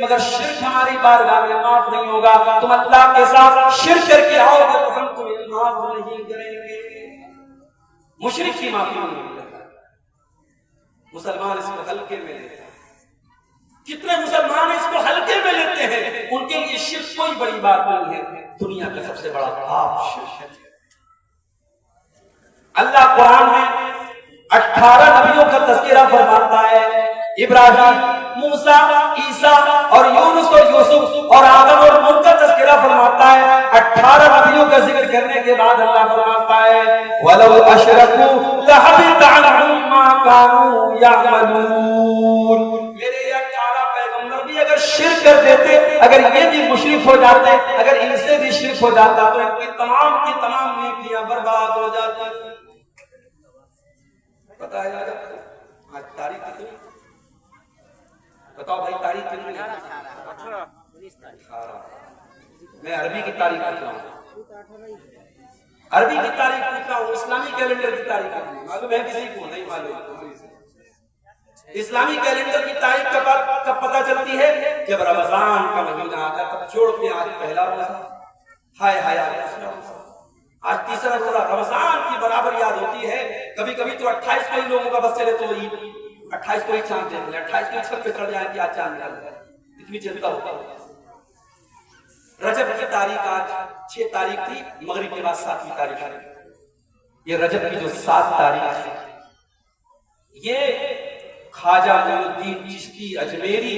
مگر شرک ہماری بارگاہ میں معاف نہیں ہوگا. تم اللہ کے ساتھ شرک کر کے آؤ گے تو ہم تمہیں معاف نہیں کریں گے. مشرک کی معافی نہیں کرتا. مسلمان اس کو ہلکے میں لیتے ہیں. کتنے مسلمان اس کو ہلکے میں لیتے ہیں. ان کے لیے شرک کوئی بڑی بات نہیں ہے. دنیا کا سب سے بڑا پاپ شرک ہے. اللہ قرآن میں 18 نبیوں کا تذکرہ فرماتا ہے. ابراہیم، موسیٰ، عیسیٰ اور یونس اور یوسف اور آدم اور نوح کا تذکرہ فرماتا ہے. 18 نبیوں کا ذکر کرنے کے بعد اللہ فرماتا ہے وَلَوْ أَشْرَكُوا لَحَبِطَ عَنْهُمْ مَا كَانُوا يَعْمَلُونَ. میرے 18 پیغمبر بھی اگر شرک کر دیتے، اگر یہ بھی مشرک ہو جاتے، اگر ان سے بھی شرک ہو جاتا تو ان کی تمام نیکیاں برباد ہو جاتی. پتہ ہے آج تاریخ کتنی؟ بتاؤ بھائی تاریخ کتنی؟ 18. میں عربی کی تاریخ پوچھ رہا ہوں. عربی کی تاریخ پوچھ رہا ہوں. اسلامی کیلنڈر کی تاریخ معلوم ہے کسی کو نہیں معلوم. اسلامی کیلنڈر کی تاریخ کب پتہ چلتی ہے؟ جب رمضان کا مہینہ آتا ہے. تب چھوڑ کے آج پہلا روزہ، ہائے ہائے آج دوسرا روزہ، آج تیسرا روزہ. رمضان کی برابر یاد ہوتی ہے. کبھی کبھی تو 28 کو ہی لوگوں کا بس چلے تو 28 کو ہی چاند دیکھ لیں، 28 کو ہی چھت پہ چڑھ جائیں کہ آج چاند نکل جائے. اتنی چنتا ہوتا ہے. رجب کی تاریخ آج 6 تاریخ تھی، مغرب کے بعد 7ویں تاریخ ہے. یہ رجب کی جو 7 تاریخ ہے یہ خواجہ معین الدین چشتی اجمیری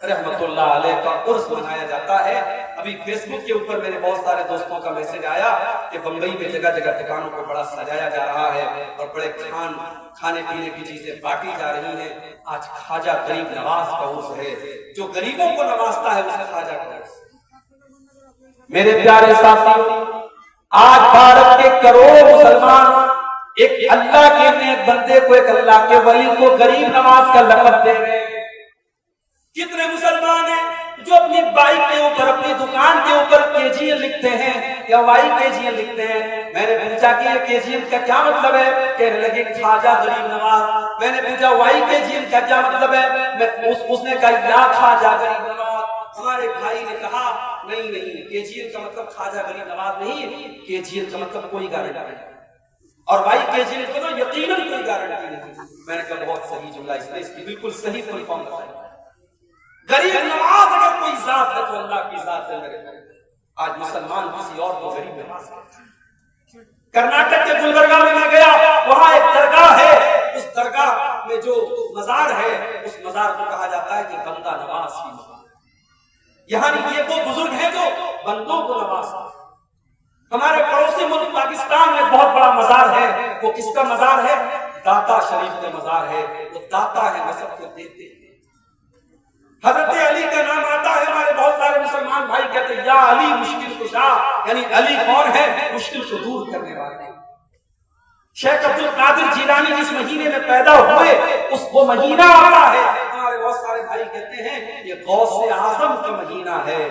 رحمت اللہ علیہ کا عرس منایا جاتا ہے. ابھی فیس بک کے اوپر میرے بہت سارے دوستوں کا میسج آیا کہ بمبئی میں جگہ جگہ دکانوں کو بڑا سجایا جا رہا ہے اور بڑے کھانے پینے کی چیزیں بانٹی جا رہی ہیں. آج خواجہ غریب نواز کا عرس ہے. جو غریبوں کو نوازتا ہے اسے خواجہ کا عرس. میرے پیارے ساتھیوں، آج بھارت کے کروڑوں مسلمان ایک اللہ کے نیک بندے کو، ایک اللہ کے ولی کو غریب نواز کا لقب دے رہے ہیں. کتنے مسلمان ہیں جو اپنی بائک کے اوپر، اپنی دکان کے اوپر KGN لکھتے ہیں یا YKGN لکھتے ہیں. میں نے پوچھا کہ یہ KGN کا کیا مطلب ہے؟ کہنے لگے خواجہ غریب نواز. میں نے پوچھا YKGN کا کیا مطلب ہے؟ اس نے کہا یا خواجہ غریب نواز. ہمارے بھائی نے کہا نہیں KGN کا مطلب خواجہ غریب نواز نہیں، KGN کا مطلب کوئی گارنٹی نہیں، اور YKGN کا تو یقیناً کوئی گارنٹی نہیں. میں نے کہا بہت صحیح جملہ، اس نے اس کی بالکل صحیح فل فارم بتائی. غریب نواز اگر کوئی ذات ہے تو اللہ کی ذات ہے میرے بھائی. آج مسلمان کسی اور کو غریب نواز کہتے ہیں. کرناٹک کے گلبرگہ میں میں گیا، وہاں ایک درگاہ ہے. اس درگاہ میں جو مزار ہے اس مزار کو کہا جاتا ہے کہ بندہ نواز کی مزار. یعنی یہ وہ بزرگ ہیں جو بندوں کو نوازتے ہیں. ہمارے پڑوسی ملک پاکستان میں بہت بڑا مزار ہے. وہ کس کا مزار ہے؟ داتا شریف کا مزار ہے. وہ داتا ہے، وہ سب کو دیتے ہیں. حضرت علی کا نام آتا ہے. ہمارے بہت سارے مسلمان بھائی کہتے ہیں یا علی مشکل کشا، یعنی علی کون ہے؟ مشکل کو دور کرنے والے. شیخ عبد القادر جیلانی جس مہینے میں پیدا ہوئے اس وہ مہینہ آتا ہے. ہمارے بہت سارے بھائی کہتے ہیں یہ غوث اعظم کا مہینہ ہے.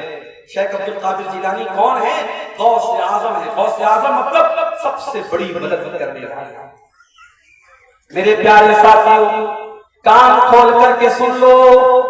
شیخ عبد القادر جیلانی کون ہے؟ غوث اعظم ہے. غوث اعظم مطلب سب سے بڑی مدد کرنے والا. میرے پیارے ساتھیوں، کان کھول کر کے سن لو،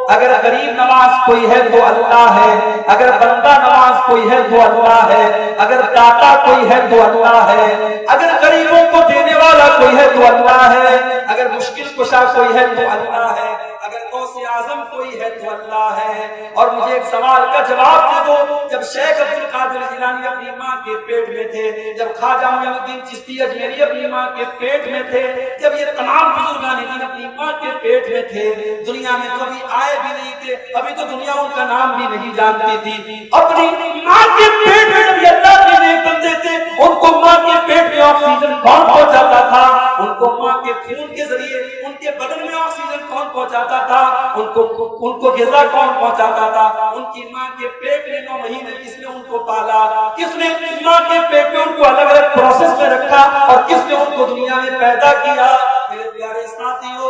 اگر غریب نواز کوئی ہے تو اللہ ہے. اگر بندہ نواز کوئی ہے تو اللہ ہے. اگر داتا کوئی ہے تو اللہ ہے. اگر غریبوں کو دینے والا کوئی ہے تو اللہ ہے. اگر مشکل کشا کوئی ہے تو اللہ ہے. اگر غوث اعظم کوئی ہے تو اللہ ہے. اور مجھے ایک سوال کا جواب دے دو، جب شیخ عبد القادر جیلانی اپنی ماں کے پیٹ میں تھے، جب خواجہ معین الدین چشتی اجمیری اپنی ماں کے پیٹ میں تھے، جب یہ تمام بزرگان دین اپنی ماں کے پیٹ میں تھے، دنیا میں تو ابھی آئے بھی نہیں تھے، ابھی تو دنیا ان کا نام بھی نہیں جانتی تھی. اپنی ماں کے پیٹ میں جب یہ اللہ کے نیک بندے تھے، ان کو ماں کے پیٹ میں آکسیجن کون پہنچاتا تھا؟ ان کو ماں کے خون کے ذریعے ان کے بدن میں آکسیجن کون پہنچاتا تھا؟ ان کو غذا کون پہنچاتا تھا؟ ان کی ماں کے پیٹ میں 9 مہینے کس نے ان کو پالا؟ کس نے ماں کے پیٹ میں ان کو الگ الگ پروسیس میں رکھا اور کس نے ان کو دنیا میں پیدا کیا؟ میرے پیارے ساتھیوں،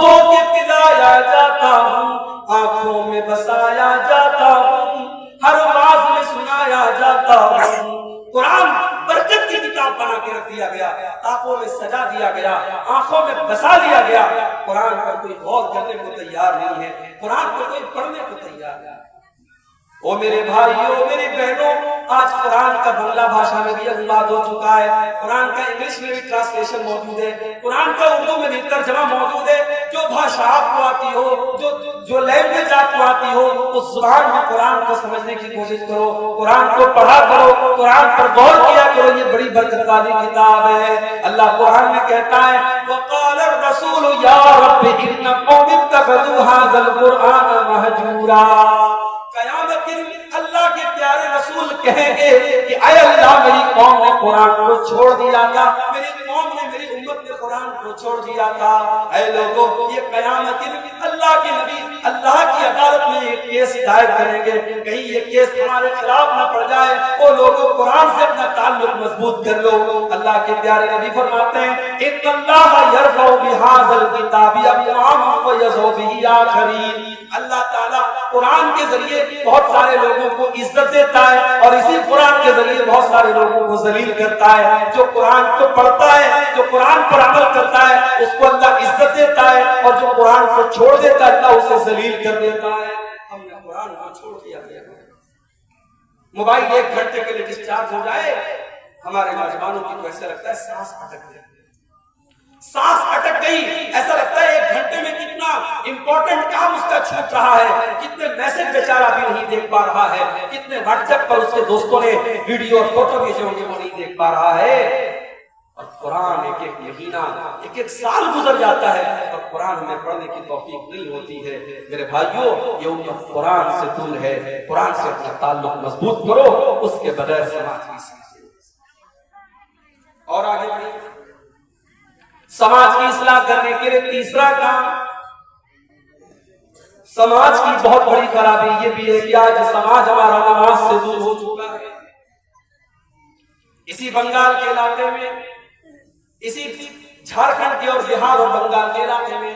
دو کے پلایا جاتا ہوں، آنکھوں میں بسایا جاتا ہوں، ہر آواز میں سنایا جاتا ہوں۔ قرآن برکت کی کتاب بنا کے رکھ دیا گیا، آنکھوں میں سجا دیا گیا، آنکھوں میں بسا دیا گیا۔ قرآن پر کوئی غور کرنے کو تیار نہیں ہے، قرآن پر کوئی پڑھنے کو تیار نہیں۔ او میرے بھائیو، میری بہنوں، آج قرآن کا بنگلہ بھاشا میں بھی انواد ہو چکا ہے، قرآن کا انگلش میں بھی ٹرانسلیشن موجود ہے، قرآن کا اردو میں بھی ترجمہ موجود ہے۔ جو بھاشا آپ کو آتی ہو، جو لینگویج آپ کو آتی ہو، اس زبان میں قرآن کو سمجھنے کی کوشش کرو، قرآن کو پڑھا کرو، قرآن پر غور کیا کرو۔ یہ بڑی برکت والی کتاب ہے۔ اللہ قرآن میں کہتا ہے وقال الرسول یا رب ان قوم اتخذوا هذا القرآن مہجورا۔ قیامت کے دن اللہ کے پیارے رسول کہیں گے کہ اے اللہ، میری قوم نے قرآن کو چھوڑ دیا تھا، میری قوم نے، میری امت نے قرآن کو چھوڑ دیا تھا۔ اے لوگوں، یہ قیامت کے دن اللہ کے نبی اللہ کی عدالت میں یہ کیس دائر کریں گے، کہیں یہ کیس ہمارے خلاف نہ پڑ جائے۔ او لوگوں، قرآن سے اپنا تعلق مضبوط کر لو۔ اللہ کے پیارے نبی فرماتے ہیں ان اللہ یرفع بہذا الکتاب اقواما ویضع بہ آخرین۔ اللہ تعالیٰ قرآن کے ذریعے بہت سارے لوگوں کو عزت دیتا ہے اور اسی قرآن کے ذریعے بہت سارے لوگوں کو ذلیل کرتا ہے۔ جو قرآن کو پڑھتا ہے، جو قرآن پر عمل کرتا ہے، اس کو اللہ عزت دیتا ہے، اور جو قرآن کو چھوڑ دیتا ہے اللہ اسے ذلیل کر دیتا ہے۔ ہم نے قرآن کو چھوڑ دیا گیا۔ موبائل 1 گھنٹے کے لیے ڈسچارج ہو جائے، ہمارے نوجوانوں کی تو ایسا لگتا ہے سانس اٹک گئی، سانس اٹک گئی، ایسا لگتا ہے 1 گھنٹے میں کتنا امپورٹنٹ کام اس کا چھوٹ رہا ہے، کتنے میسج بیچارہ بھی نہیں دیکھ پا رہا ہے، کتنے واٹس ایپ پر اس کے دوستوں نے ویڈیو اور فوٹو بھیجے ہوں گے وہ نہیں دیکھ پا رہا ہے۔ اور قرآن ایک ایک مہینہ، ایک ایک سال گزر جاتا ہے اور قرآن ہمیں پڑھنے کی توفیق نہیں ہوتی ہے۔ میرے بھائیوں، یہ امت قرآن سے دور ہے، قرآن سے اپنا تعلق مضبوط کرو، اس کے بغیر سماج کی اور آگے بڑھیں۔ سماج کی اصلاح کرنے کے لیے تیسرا کام، سماج کی بہت بڑی خرابی یہ بھی ہے کہ آج سماج ہمارا نماز سے دور ہو چکا ہے۔ اسی بنگال کے علاقے میں، اسی جھارکھنڈ کے اور بہار اور بنگال کے علاقے میں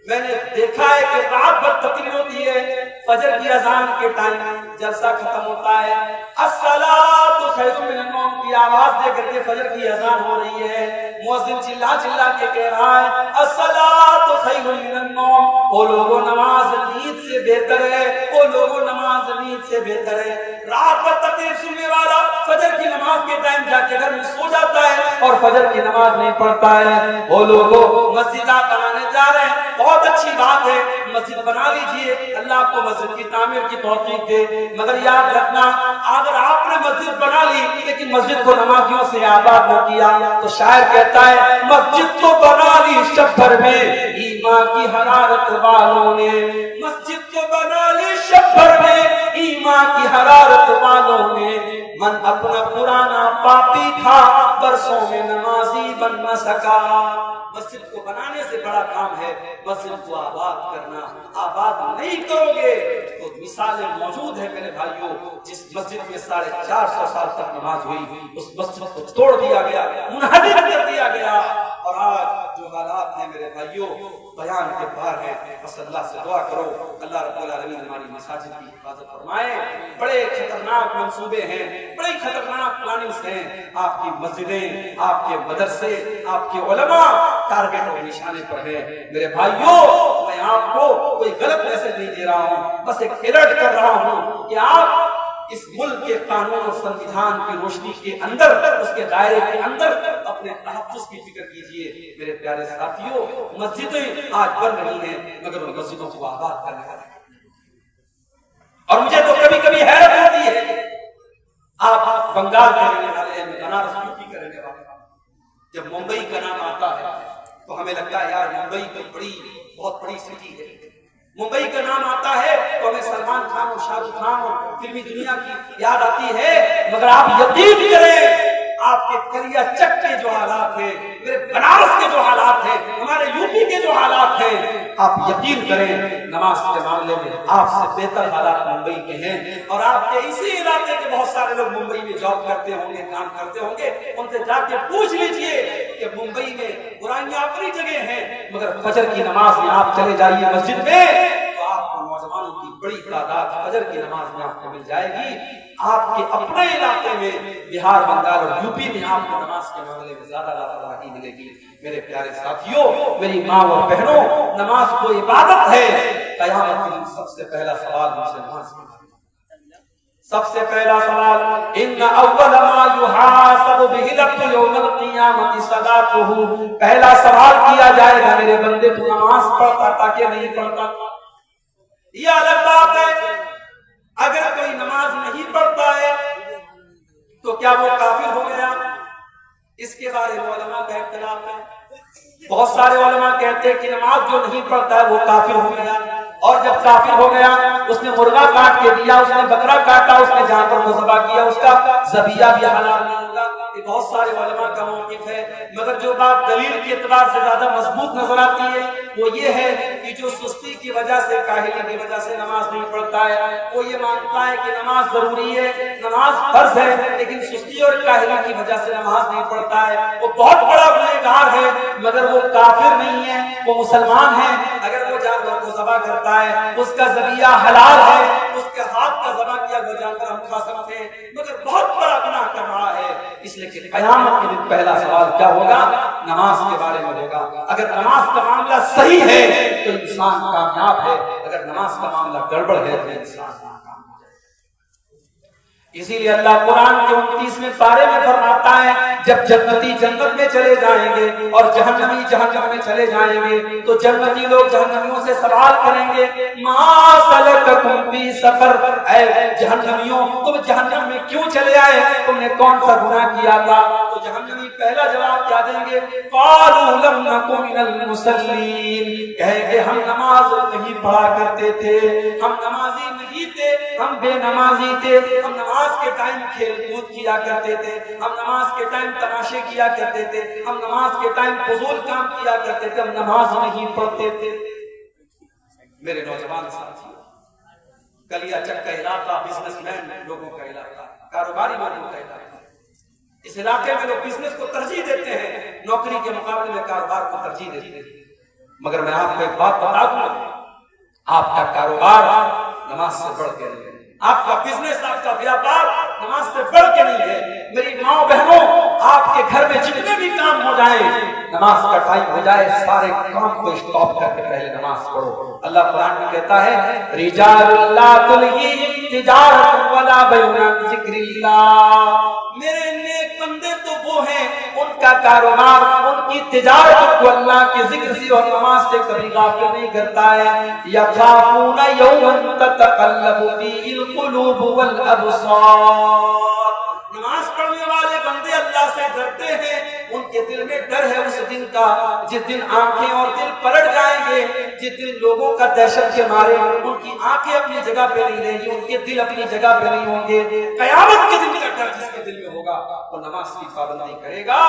میں نے دیکھا ہے کہ رات بھر تقریر ہوتی ہے، فجر کی اذان کے ٹائم جلسہ ختم ہوتا ہے، الصلاۃ خیر من النوم کی آواز دے کر کے فجر کی اذان ہو رہی ہے، مؤذن چلا چلا کے کہہ رہا ہے الصلاۃ خیر من النوم۔ وہ لوگوں، نماز نیند سے بہتر ہے، وہ لوگوں، نماز نیند سے بہتر ہے۔ رات بھر تقریر سننے والا فجر کی نماز کے ٹائم جا کے گھر میں سو جاتا ہے اور فجر کی نماز نہیں پڑھتا ہے۔ وہ لوگوں، مسجد آپ بنانے جا رہے ہیں، بہت اچھی بات ہے، مسجد بنا لیجئے، اللہ آپ کو مسجد کی تعمیر کی توفیق دے، مگر یاد رکھنا اگر آپ نے مسجد بنا لی لیکن مسجد کو نمازیوں سے آباد نہ کیا تو شاعر کہتا ہے مسجد تو بنا لی شب بھر میں ایمان کی حرارت والوں نے، مسجد تو بنا لی شب بھر میں ایمان کی حرارت والوں نے، من اپنا پرانا پاپی تھا برسوں میں نمازی بن نہ سکا۔ مسجد کو بنانے سے بڑا کام ہے مسجد کو آباد کرنا۔ آباد نہیں کرو گے تو مثالیں موجود ہیں میرے بھائیوں، جس مسجد میں 450 سال تک نماز ہوئی اس مسجد کو توڑ دیا گیا، منہدم کر دیا گیا، اور آج جو حالات ہیں میرے بھائیوں بیان کے باہر ہیں۔ بس اللہ سے دعا کرو اللہ رب العالمین ہماری مساجد کی حفاظت فرمائے۔ بڑے خطرناک منصوبے ہیں، بڑی خطرناک پلاننگز ہیں، آپ کی مسجدیں، آپ کے مدرسے، آپ کے علماء ٹارگٹ اور نشانے پر ہے۔ میرے بھائیوں، میں آپ کو کوئی غلط میسج نہیں دے رہا ہوں، بس ایک الرٹ کر رہا ہوں کہ آپ اس ملک کے قانون اور سنویدھان کی روشنی کے اندر، اس کے دائرے کے اندر اپنے تحفظ کی فکر کیجئے۔ میرے پیارے ساتھیوں، مسجدیں آج بن رہی ہیں مگر ان مسجدوں کو آباد کرنے والے، اور مجھے تو کبھی کبھی حیرت ہوتی ہے، آپ بنگال کے رہنے والے ہیں، بنارس یوپی کے رہنے والے ہیں، جب ممبئی کا نام آتا ہے تو ہمیں لگتا ہے یار ممبئی تو بہت بڑی سٹی ہے، ممبئی کا نام آتا ہے تو ہمیں سلمان خان اور شاہ رخ خان اور فلمی دنیا کی یاد آتی ہے، مگر آپ یقین کریں آپ کے کلیا چک کے جو حالات ہیں، میرے بنارس کے جو حالات ہیں، ہمارے یوپی کے جو حالات ہیں، آپ یقین کریں نماز کے معاملے میں آپ سے بہتر حالات ممبئی کے ہیں۔ اور آپ کے اسی علاقے کے بہت سارے لوگ ممبئی میں جاب کرتے ہوں گے، کام کرتے ہوں گے، ان سے جا کے پوچھ لیجئے کہ ممبئی میں برائیاں اپنی جگہ ہیں، مگر فجر کی نماز میں آپ چلے جائیے مسجد میں تو آپ کو نوجوانوں کی بڑی تعداد فجر کی نماز میں آپ کو مل جائے گی۔ آپ کے اپنے علاقے میں بہار، بنگال اور یوپی میں آپ کو نماز کے معاملے میں زیادہ لاپرواہی ملے گی۔ میرے پیارے ساتھیوں، میری ماں اور بہنوں، نماز کو عبادت ہے۔ قیامت کے دن سب سے پہلا سوال مجھ سے نماز کا، سب سے پہلا سوال، ان اول ما یحاسب به العبد یوم القیامۃ صلاۃہ، پہلا سوال کیا جائے گا میرے بندے تو نماز پڑھتا تھا کہ نہیں پڑھتا؟ یہ الگ بات ہے۔ اگر کوئی نماز نہیں پڑھتا ہے تو کیا وہ کافر ہو گیا؟ اس کے بارے میں علماء کا اختلاف ہے۔ بہت سارے علماء کہتے ہیں کہ نماز جو نہیں پڑھتا ہے وہ کافر ہو گیا، اور جب کافر ہو گیا اس نے مرغا کاٹ کے دیا، اس نے بکرا کاٹا، اس نے جانور کو ذبح کیا، اس کا ذبیحہ بھی حلال نہیں ہوگا۔ یہ بہت سارے علماء کا موقف ہے، مگر جو بات دلیل کے اعتبار سے زیادہ مضبوط نظر آتی ہے وہ یہ ہے کہ جو سستی کی وجہ سے، کاہلی کی وجہ سے نماز نہیں پڑھتا ہے، وہ یہ مانتا ہے کہ نماز ضروری ہے، نماز فرض ہے، لیکن سستی اور کاہلی کی وجہ سے نماز نہیں پڑھتا ہے، وہ بہت بڑا گنہگار ہے، مگر وہ کافر نہیں ہے، وہ مسلمان ہے۔ اگر وہ جانور کو ذبح کرتا ہے، اس کا ذبیحہ حلال ہے، اس کے ہاتھ کا ذبح کیا ہوا جانور ہم کھا سکتے ہیں، مگر بہت بڑا گناہ کر رہا ہے۔ اس لیے کہ قیامت کے دن پہلا سوال کیا ہوگا؟ نماز کے بارے میں ہوگا۔ اگر نماز کا معاملہ صحیح ہے تو انسان کامیاب ہے، اگر نماز کا معاملہ گڑبڑ ہے تو انسان ناکام ہے۔ اسی لیے اللہ قرآن کے 29ویں پارے میں فرماتا ہے جب جنتی جنت میں چلے جائیں گے اور جہنمی جہنم میں چلے جائیں گے تو جنتی لوگ جہنمیوں سے سوال کریں گے ما سلککم فی سقر، اے جہنمیوں تم جہنم میں کیوں چلے آئے، تم نے کون سا گناہ کیا تھا؟ تو جہنمی پہلا جواب کیا دیں گے؟ قالوا لم نک من المصلین، کہیں گے ہم نماز نہیں پڑھا کرتے تھے، ہم نمازی نہیں تھے، ہم بے نمازی تھے، ہم نماز کے ٹائم کھیل کود کیا کرتے تھے، ہم نماز کے ٹائم تماشے کیا کرتے تھے، ہم نماز کے ٹائم فضول کام کیا کرتے تھے، ہم نماز نہیں پڑھتے تھے۔ میرے نوجوان ساتھیوں، کلیا چک کا علاقہ بزنس مین لوگوں کا علاقہ، کاروباری لوگوں کا علاقہ، اس علاقے میں لوگ بزنس کو ترجیح دیتے ہیں، نوکری کے مقابلے میں کاروبار کو ترجیح دیتے ہیں۔ مگر میں آپ کو ایک بات بتا دوں، آپ کا کاروبار نماز سے بڑھ کے نہیں ہے، آپ کا بزنس، آپ کا بیاپار نماز سے بڑھ کے نہیں ہے۔ میری ماں بہنوں، آپ کے گھر میں جتنے بھی کام ہو جائیں، نماز کا ٹائم ہو جائے سارے کام کو اسٹاپ کر کے پہلے نماز پڑھو۔ اللہ قرآن میں کہتا ہے رجال لا تلہیہم تجارۃ ولا بیع عن ذکر اللہ، میرے نیک بندے تو وہ ہیں ان کا کاروبار، ان کی تجارت کو اللہ کے ذکر سے اور نماز سے کبھی غافل نہیں کرتا ہے۔ یخافون یوما تتقلب فیہ القلوب والابصار، نماز پڑھنے والے بندے اللہ سے ڈرتے ہیں، ان کے دل میں ڈر ہے اس دن کا جس دن آنکھیں اور دل پلٹ جائیں گے، جس دن لوگوں کا دہشت کے مارے ان کی آنکھیں اپنی جگہ پہ نہیں رہیں گی، ان کے دل اپنی جگہ پہ نہیں ہوں گے۔ قیامت کے دن کا ڈر جس کے دل میں ہوگا وہ نماز کی پابندی کرے گا۔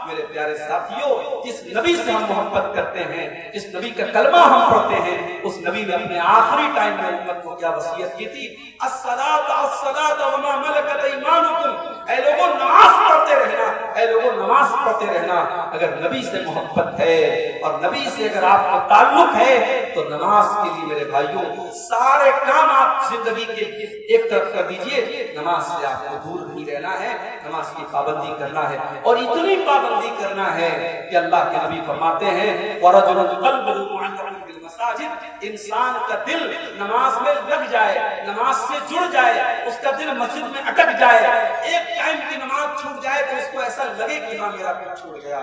میرے پیارے ساتھیوں، جس نبی سے ہم محبت کرتے ہیں، جس نبی کا کلمہ ہم پڑھتے ہیں، اس نبی نے اپنے آخری ٹائم میں امت کو کیا وصیت کی تھی؟ الصلاۃ الصلاۃ وما ملکت ایمانکم، اے لوگوں نماز پڑھتے رہنا، اے لوگوں نماز پڑھتے رہنا۔ اگر نبی سے محبت ہے اور نبی سے اگر آپ کو تعلق ہے تو نماز کے لیے میرے بھائیوں سارے کام آپ زندگی کے ایک طرف کر دیجئے، نماز سے آپ کو دور نہیں رہنا ہے، نماز کی پابندی کرنا ہے، اور اتنی پابندی کرنا ہے کہ اللہ کے نبی فرماتے ہیں وَرَجُلٌ قَلْبُهُ مُعَلَّقٌ بِالْمَسَاجِدِ، انسان کا دل نماز میں لگ جائے، نماز سے جڑ جائے، اس کا دل مسجد میں اٹک جائے، ایک ٹائم کی نماز چھوٹ جائے تو اس کو ایسا لگے کہ ہاں میرا کچھ چھوٹ گیا۔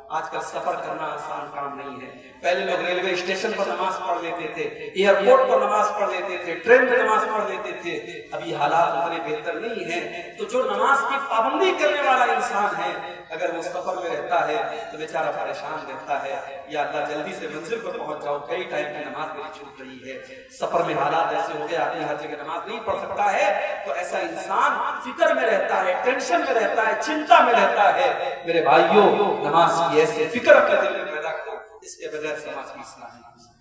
آج کل سفر کرنا آسان کام نہیں ہے. پہلے لوگ ریلوے اسٹیشن پر نماز پڑھ لیتے تھے, ایئرپورٹ پر نماز پڑھ لیتے تھے, ٹرین میں نماز پڑھ لیتے تھے. ابھی حالات اتنے بہتر نہیں ہیں. تو جو نماز کی پابندی کرنے والا انسان ہے, اگر وہ سفر میں رہتا ہے تو بیچارہ پریشان رہتا ہے, یا اللہ جلدی سے منزل پر پہنچ جاؤ, کئی ٹائم کی نماز میری چھوٹ رہی ہے. سفر میں حالات ایسے ہو گئے آدمی ہر جگہ نماز نہیں پڑھ سکتا ہے, تو ایسا انسان فکر میں رہتا ہے, ٹینشن میں رہتا ہے, چنتا میں رہتا ہے. میرے بھائیوں, نماز کی ایسی فکر اپنے دل میں پیدا کرو, اس کے بغیر سماج کی اصلاح نہیں.